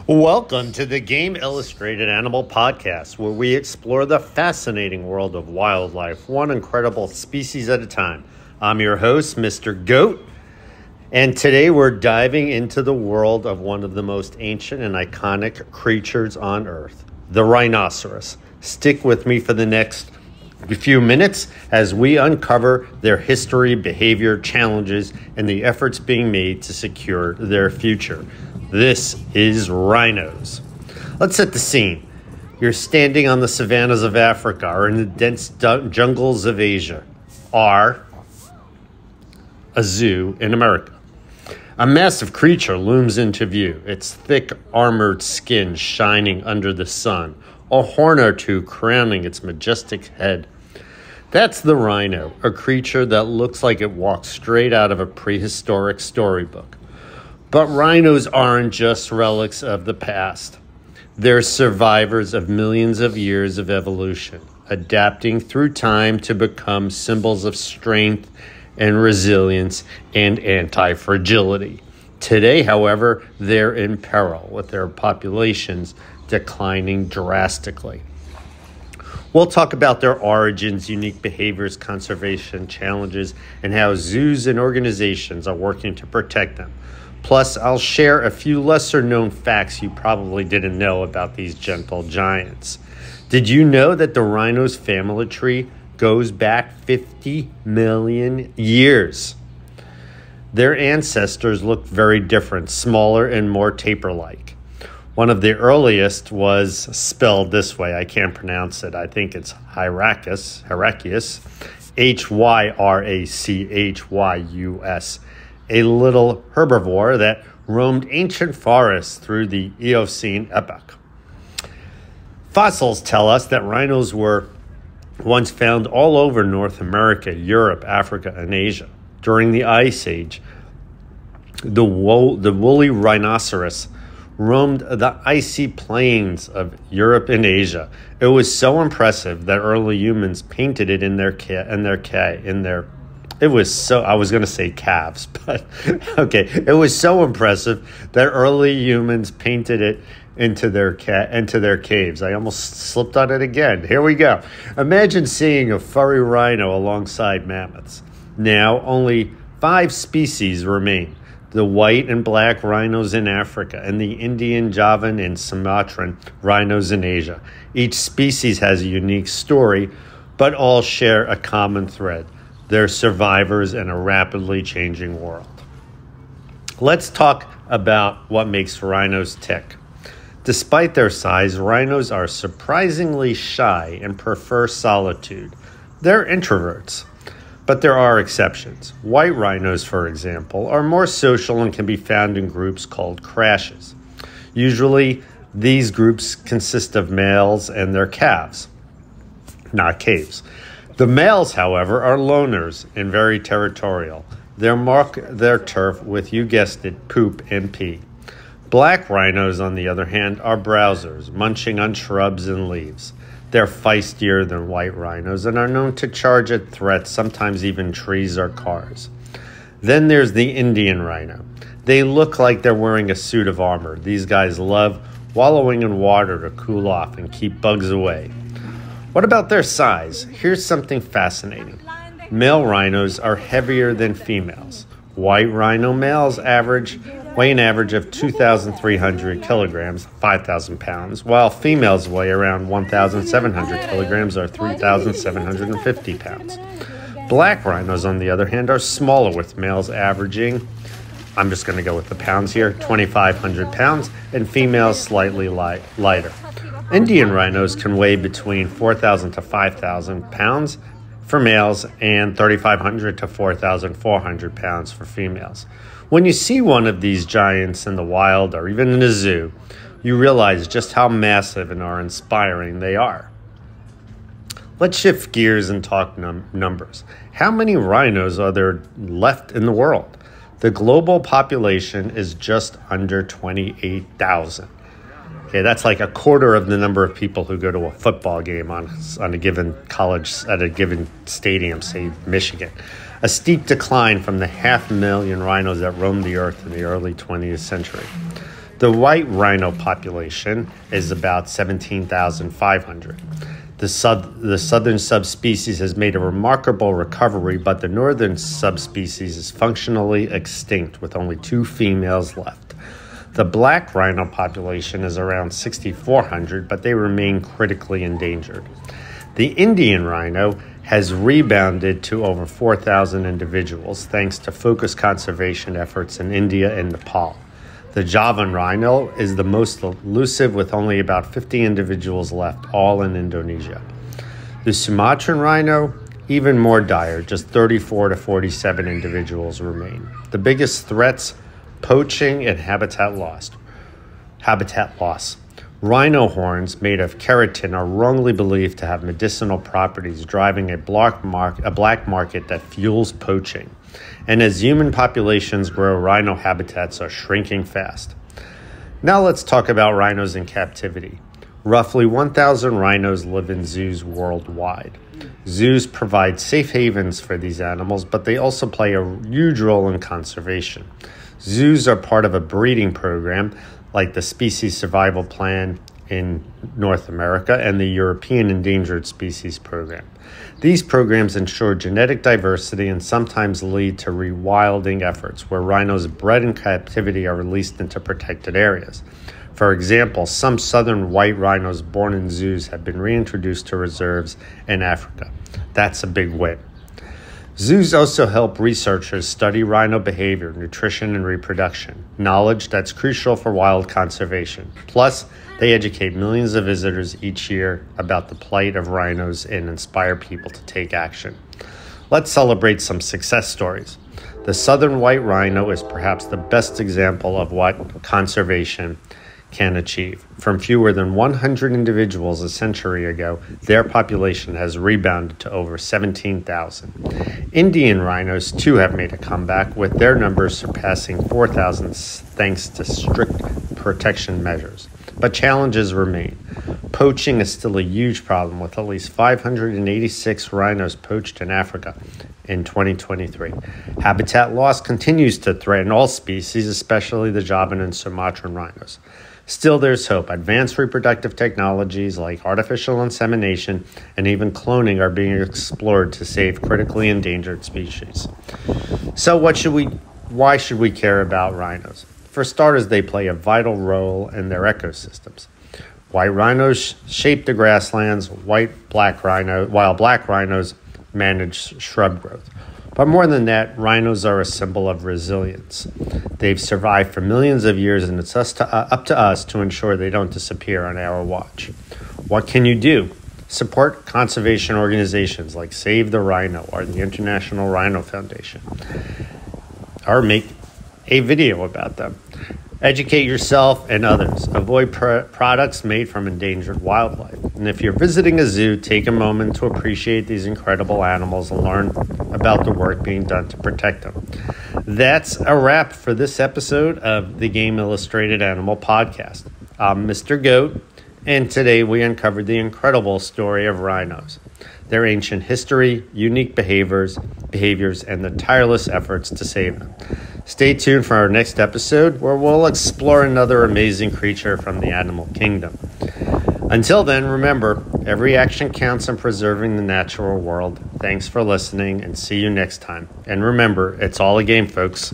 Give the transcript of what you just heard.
Welcome to the Game Illustrated Animal Podcast, where we explore the fascinating world of wildlife, one incredible species at a time. I'm your host, Mr. Goat, and today we're diving into the world of one of the most ancient and iconic creatures on Earth, the rhinoceros. Stick with me for the next few minutes as we uncover their history, behavior, challenges, and the efforts being made to secure their future. This is Rhinos. Let's set the scene. You're standing on the savannas of Africa or in the dense jungles of Asia or a zoo in America. A massive creature looms into view, its thick armored skin shining under the sun, a horn or two crowning its majestic head. That's the rhino, a creature that looks like it walks straight out of a prehistoric storybook. But rhinos aren't just relics of the past. They're survivors of millions of years of evolution, adapting through time to become symbols of strength and resilience and anti-fragility. Today, however, they're in peril, with their populations declining drastically. We'll talk about their origins, unique behaviors, conservation challenges, and how zoos and organizations are working to protect them. Plus, I'll share a few lesser-known facts you probably didn't know about these gentle giants. Did you know that the rhino's family tree goes back 50 million years? Their ancestors looked very different, smaller and more tapir-like. One of the earliest was spelled this way. I can't pronounce it. I think it's Hyrachus, Hyrachus, a little herbivore that roamed ancient forests through the Eocene epoch. Fossils tell us that rhinos were once found all over North America, Europe, Africa, and Asia. During the Ice Age, the woolly rhinoceros roamed the icy plains of Europe and Asia. It was so impressive that early humans painted it It was so impressive that early humans painted it into their caves. I almost slipped on it again. Here we go. Imagine seeing a furry rhino alongside mammoths. Now, only 5 species remain: the white and black rhinos in Africa and the Indian, Javan, and Sumatran rhinos in Asia. Each species has a unique story, but all share a common thread. They're survivors in a rapidly changing world. Let's talk about what makes rhinos tick. Despite their size, rhinos are surprisingly shy and prefer solitude. They're introverts, but there are exceptions. White rhinos, for example, are more social and can be found in groups called crashes. Usually, these groups consist of males and their calves, not caves. The males, however, are loners and very territorial. They mark their turf with, you guessed it, poop and pee. Black rhinos, on the other hand, are browsers, munching on shrubs and leaves. They're feistier than white rhinos and are known to charge at threats, sometimes even trees or cars. Then there's the Indian rhino. They look like they're wearing a suit of armor. These guys love wallowing in water to cool off and keep bugs away. What about their size? Here's something fascinating. Male rhinos are heavier than females. White rhino males weigh an average of 2,300 kilograms, 5,000 pounds, while females weigh around 1,700 kilograms or 3,750 pounds. Black rhinos, on the other hand, are smaller, with males averaging, I'm just going to go with the pounds here, 2,500 pounds, and females slightly lighter. Indian rhinos can weigh between 4,000 to 5,000 pounds for males and 3,500 to 4,400 pounds for females. When you see one of these giants in the wild or even in a zoo, you realize just how massive and inspiring they are. Let's shift gears and talk numbers. How many rhinos are there left in the world? The global population is just under 28,000. Okay, that's like a quarter of the number of people who go to a football game on a given college, at a given stadium, say Michigan. A steep decline from the 500,000 rhinos that roamed the earth in the early 20th century. The white rhino population is about 17,500. The southern subspecies has made a remarkable recovery, but the northern subspecies is functionally extinct with only 2 females left. The black rhino population is around 6,400, but they remain critically endangered. The Indian rhino has rebounded to over 4,000 individuals thanks to focused conservation efforts in India and Nepal. The Javan rhino is the most elusive with only about 50 individuals left, all in Indonesia. The Sumatran rhino, even more dire, just 34 to 47 individuals remain. The biggest threats, poaching and habitat loss. Rhino horns made of keratin are wrongly believed to have medicinal properties, driving a black market that fuels poaching. And as human populations grow, rhino habitats are shrinking fast. Now let's talk about rhinos in captivity. Roughly 1,000 rhinos live in zoos worldwide. Zoos provide safe havens for these animals, but they also play a huge role in conservation. Zoos are part of a breeding program like the Species Survival Plan in North America and the European Endangered Species Program. These programs ensure genetic diversity and sometimes lead to rewilding efforts where rhinos bred in captivity are released into protected areas. For example, some southern white rhinos born in zoos have been reintroduced to reserves in Africa. That's a big win. Zoos also help researchers study rhino behavior, nutrition, and reproduction, knowledge that's crucial for wild conservation. Plus, they educate millions of visitors each year about the plight of rhinos and inspire people to take action. Let's celebrate some success stories. The southern white rhino is perhaps the best example of what conservation can achieve. From fewer than 100 individuals a century ago, their population has rebounded to over 17,000. Indian rhinos, too, have made a comeback, with their numbers surpassing 4,000 thanks to strict protection measures. But challenges remain. Poaching is still a huge problem, with at least 586 rhinos poached in Africa in 2023. Habitat loss continues to threaten all species, especially the Javan and Sumatran rhinos. Still, there's hope. Advanced reproductive technologies like artificial insemination and even cloning are being explored to save critically endangered species. So why should we care about rhinos? For starters, they play a vital role in their ecosystems. White rhinos shape the grasslands, while black rhinos manage shrub growth. But more than that, rhinos are a symbol of resilience. They've survived for millions of years, and it's up to us to ensure they don't disappear on our watch. What can you do? Support conservation organizations like Save the Rhino or the International Rhino Foundation, or make a video about them. Educate yourself and others. Avoid products made from endangered wildlife. And if you're visiting a zoo, take a moment to appreciate these incredible animals and learn about the work being done to protect them. That's a wrap for this episode of the Game Illustrated Animal Podcast. I'm Mr. Goat, and today we uncovered the incredible story of rhinos, their ancient history, unique behaviors, and the tireless efforts to save them. Stay tuned for our next episode, where we'll explore another amazing creature from the animal kingdom. Until then, remember, every action counts in preserving the natural world. Thanks for listening, and see you next time. And remember, it's all a game, folks.